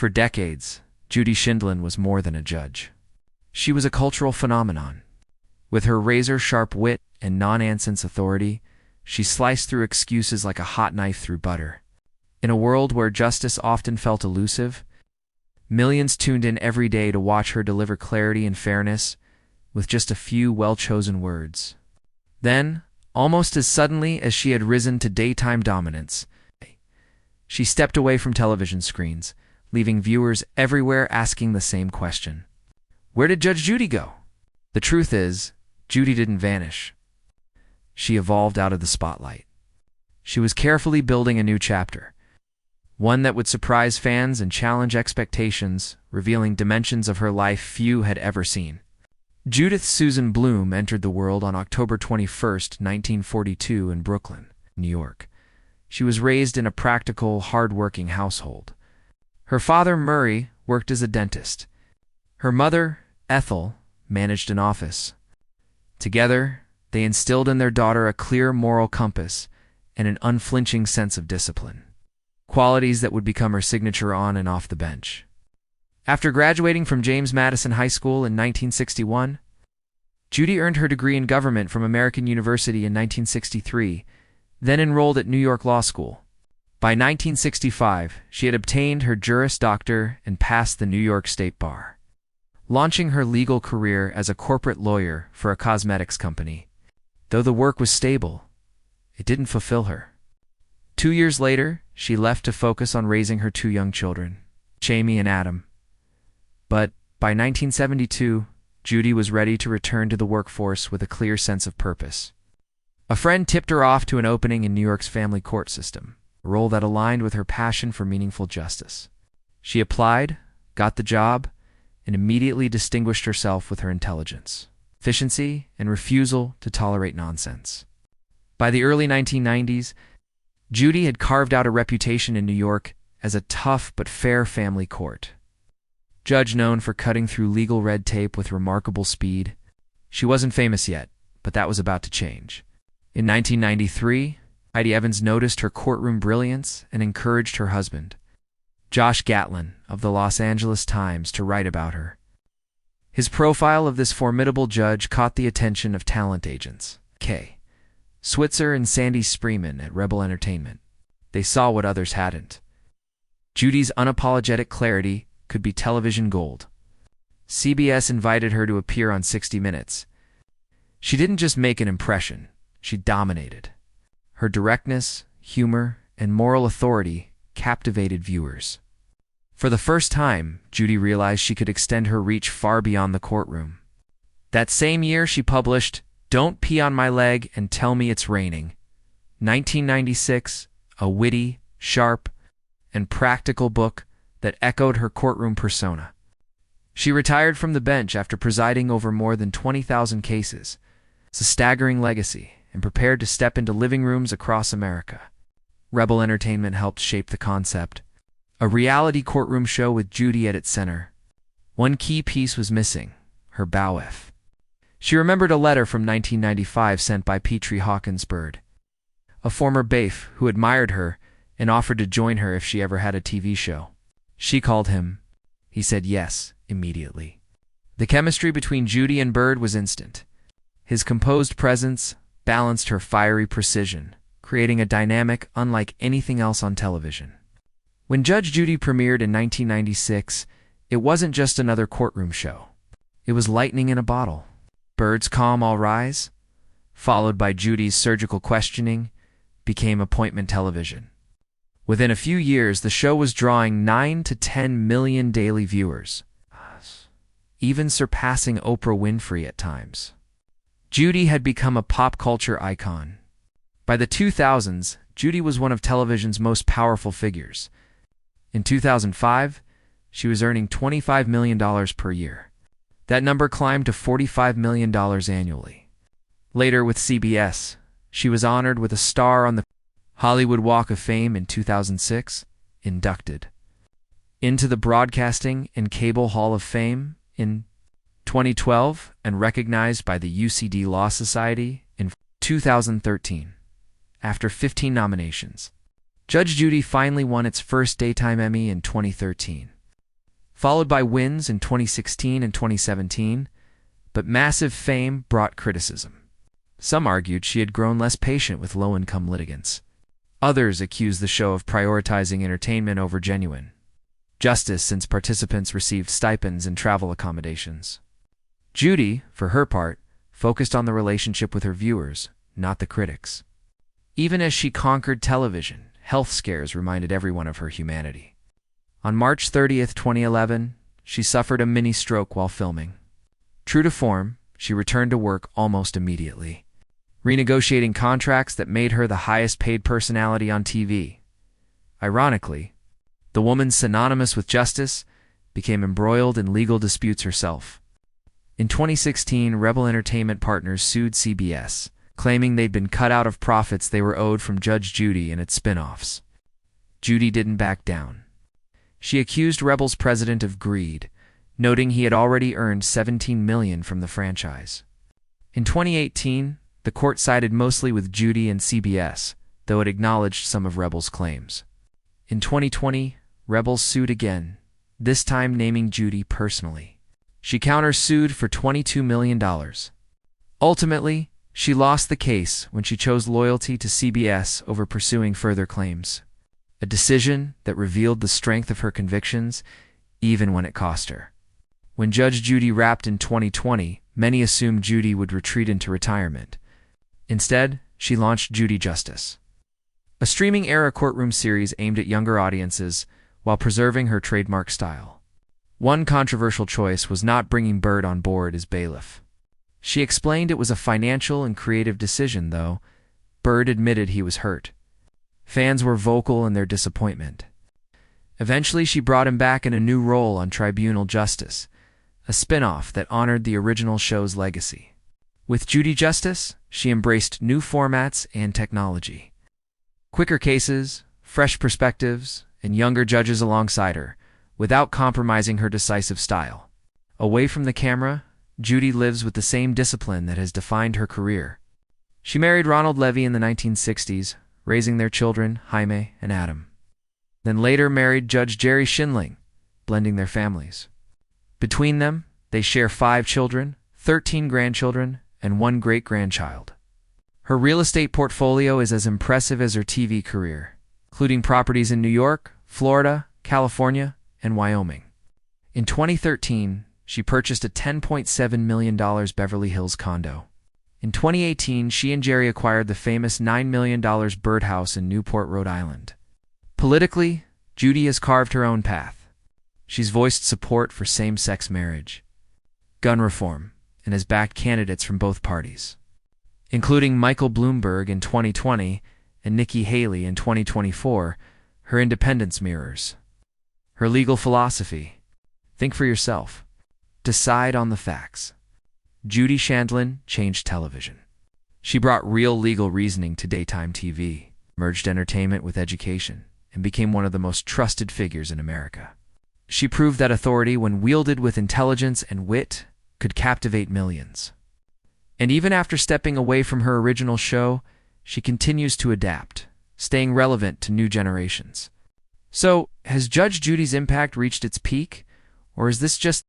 For decades, Judy Sheindlin was more than a judge. She was a cultural phenomenon. With her razor-sharp wit and non-nonsense authority, she sliced through excuses like a hot knife through butter. In a world where justice often felt elusive, millions tuned in every day to watch her deliver clarity and fairness with just a few well-chosen words. Then, almost as suddenly as she had risen to daytime dominance, she stepped away from television screens, leaving viewers everywhere asking the same question. Where did Judge Judy go? The truth is, Judy didn't vanish. She evolved out of the spotlight. She was carefully building a new chapter, one that would surprise fans and challenge expectations, revealing dimensions of her life few had ever seen. Judith Susan Bloom entered the world on October 21, 1942 in Brooklyn, New York. She was raised in a practical, hard-working household. Her father, Murray, worked as a dentist. Her mother, Ethel, managed an office. Together, they instilled in their daughter a clear moral compass and an unflinching sense of discipline, qualities that would become her signature on and off the bench. After graduating from James Madison High School in 1961, Judy earned her degree in government from American University in 1963, then enrolled at New York Law School. By 1965, she had obtained her Juris Doctor and passed the New York State Bar, launching her legal career as a corporate lawyer for a cosmetics company. Though the work was stable, it didn't fulfill her. 2 years later, she left to focus on raising her 2 young children, Jamie and Adam. But by 1972, Judy was ready to return to the workforce with a clear sense of purpose. A friend tipped her off to an opening in New York's family court system, a role that aligned with her passion for meaningful justice. She applied, got the job, and immediately distinguished herself with her intelligence, efficiency, and refusal to tolerate nonsense. By the early 1990s, Judy had carved out a reputation in New York as a tough but fair family court. Judge known for cutting through legal red tape with remarkable speed, she wasn't famous yet, but that was about to change. In 1993, Heidi Evans noticed her courtroom brilliance and encouraged her husband, Josh Gatlin of the Los Angeles Times, to write about her. His profile of this formidable judge caught the attention of talent agents, K. Switzer and Sandy Spreeman at Rebel Entertainment. They saw what others hadn't. Judy's unapologetic clarity could be television gold. CBS invited her to appear on 60 Minutes. She didn't just make an impression, she dominated. Her directness, humor, and moral authority captivated viewers. For the first time, Judy realized she could extend her reach far beyond the courtroom. That same year, she published Don't Pee on My Leg and Tell Me It's Raining. 1996, a witty, sharp, and practical book that echoed her courtroom persona. She retired from the bench after presiding over more than 20,000 cases. It's a staggering legacy, and prepared to step into living rooms across America. Rebel Entertainment helped shape the concept, a reality courtroom show with Judy at its center. One key piece was missing, her bow-F. She remembered a letter from 1995 sent by Petrie Hawkins Bird, a former bailiff who admired her and offered to join her if she ever had a TV show. She called him. He said yes immediately. The chemistry between Judy and Bird was instant. His composed presence balanced her fiery precision, creating a dynamic unlike anything else on television. When Judge Judy premiered in 1996, it wasn't just another courtroom show. It was lightning in a bottle. Bird's calm "All rise," followed by Judy's surgical questioning, became appointment television. Within a few years, the show was drawing 9 to 10 million daily viewers, even surpassing Oprah Winfrey at times. Judy had become a pop culture icon. By the 2000s, Judy was one of television's most powerful figures. In 2005, she was earning $25 million per year. That number climbed to $45 million annually. Later with CBS, she was honored with a star on the Hollywood Walk of Fame in 2006, inducted into the Broadcasting and Cable Hall of Fame in 2012, and recognized by the UCD Law Society in 2013. After 15 nominations, Judge Judy finally won its first Daytime Emmy in 2013. followed by wins in 2016 and 2017, but massive fame brought criticism. Some argued she had grown less patient with low-income litigants. Others accused the show of prioritizing entertainment over genuine justice since participants received stipends and travel accommodations. Judy, for her part, focused on the relationship with her viewers, not the critics. Even as she conquered television, health scares reminded everyone of her humanity. On March 30th, 2011, she suffered a mini-stroke while filming. True to form, she returned to work almost immediately, renegotiating contracts that made her the highest-paid personality on TV. Ironically, the woman synonymous with justice became embroiled in legal disputes herself. In 2016, Rebel Entertainment Partners sued CBS, claiming they'd been cut out of profits they were owed from Judge Judy and its spin-offs. Judy didn't back down. She accused Rebel's president of greed, noting he had already earned $17 million from the franchise. In 2018, the court sided mostly with Judy and CBS, though it acknowledged some of Rebel's claims. In 2020, Rebel sued again, this time naming Judy personally. She countersued for $22 million. Ultimately, she lost the case when she chose loyalty to CBS over pursuing further claims, a decision that revealed the strength of her convictions, even when it cost her. When Judge Judy wrapped in 2020, many assumed Judy would retreat into retirement. Instead, she launched Judy Justice, a streaming-era courtroom series aimed at younger audiences while preserving her trademark style. One controversial choice was not bringing Bird on board as bailiff. She explained it was a financial and creative decision, though. Bird admitted he was hurt. Fans were vocal in their disappointment. Eventually, she brought him back in a new role on Tribunal Justice, a spin-off that honored the original show's legacy. With Judy Justice, she embraced new formats and technology. Quicker cases, fresh perspectives, and younger judges alongside her, without compromising her decisive style. Away from the camera, Judy lives with the same discipline that has defined her career. She married Ronald Levy in the 1960s, raising their children, Jaime and Adam. Then later married Judge Judy Sheindlin, blending their families. Between them, they share 5 children, 13 grandchildren, and 1 great-grandchild. Her real estate portfolio is as impressive as her TV career, including properties in New York, Florida, California, and Wyoming. In 2013, she purchased a $10.7 million Beverly Hills condo. In 2018, she and Jerry acquired the famous $9 million birdhouse in Newport, Rhode Island. Politically, Judy has carved her own path. She's voiced support for same-sex marriage, gun reform, and has backed candidates from both parties, including Michael Bloomberg in 2020 and Nikki Haley in 2024. Her independence mirrors her legal philosophy. Think for yourself. Decide on the facts. Judy Sheindlin changed television. She brought real legal reasoning to daytime TV, merged entertainment with education, and became one of the most trusted figures in America. She proved that authority, when wielded with intelligence and wit, could captivate millions. And even after stepping away from her original show, she continues to adapt, staying relevant to new generations. So, has Judge Judy's impact reached its peak, or is this just